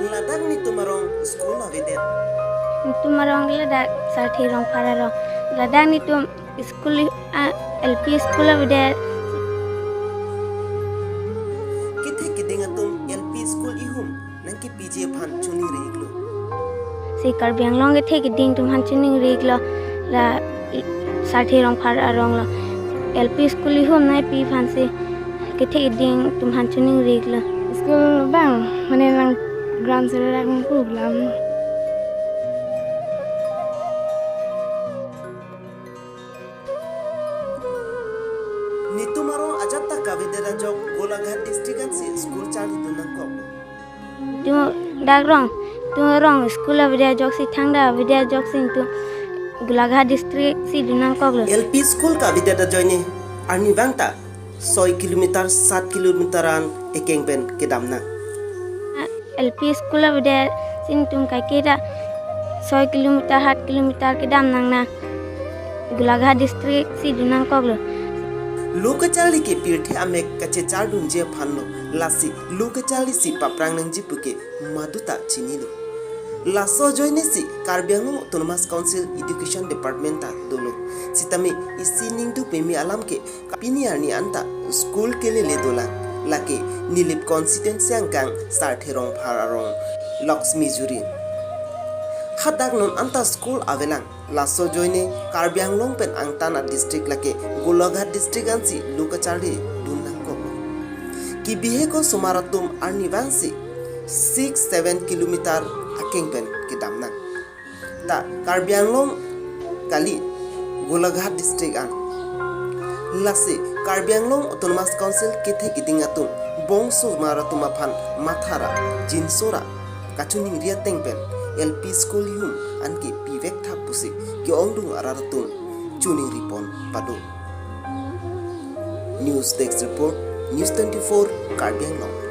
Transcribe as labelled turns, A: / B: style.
A: Ladang ni tumarong school na videt.
B: Tumarong ladak sarthi rong pararong. Ladang ni tum school L.P School videt.
A: Kithe kiding atum L.P School ehum nangki PJ aphan chuni reglo.
B: Si Karbi Anglong kiding tum han chuning reglo la sarthi rong pararong lo. L.P School ehum nai pi phansi kiding tum han chuning reglo.
C: School bang mane nang ground sera nang program.
A: Ni tumarong ajatta kave dera jok golaghat district an si school chali dunang ko.
B: Tu dagrong tumarong school videt jok si thangda videt jok sing tu golaghat district si dunang koglo.
A: L.P School ka videt joine arni bangta 6 kilometer 7 kilometeran ekengben kedamna.
B: L.P School videt sing tum kai keda 6 kilometer 7 kilometer kedam nang na golaghat district si dunang koglo.
A: Lokachali ke pirthe amek kache chardun je phanlo lasi lokachali si paprang nang jipuke maduta chinilo laso joine si Karbi Anglong Autonomous Council Education Department ta dolo sitami isining du pemi alam ke kapini arni anta school kele le dola lake nilip constituency angkang sartherong phararong Lakshmi juri hadak non anta school avelang laso joine Karbi Anglong pen angtana district lake golaghat district ansi lokachali dunang ko ki bihe ko sumaratum arni vansi 6-7 kilometer akeng pen kedamna ta Karbi Anglong kali golaghat district an lase Karbi Anglong Autonomous Council kethe kidingatum Bongsomar aphan mathara jinsora kachuning ria tengpen L.P School ehum anki pivek thap pusi ki ongdung araratum chuning ripon pado News Desk Report News 24 Karbi Anglong.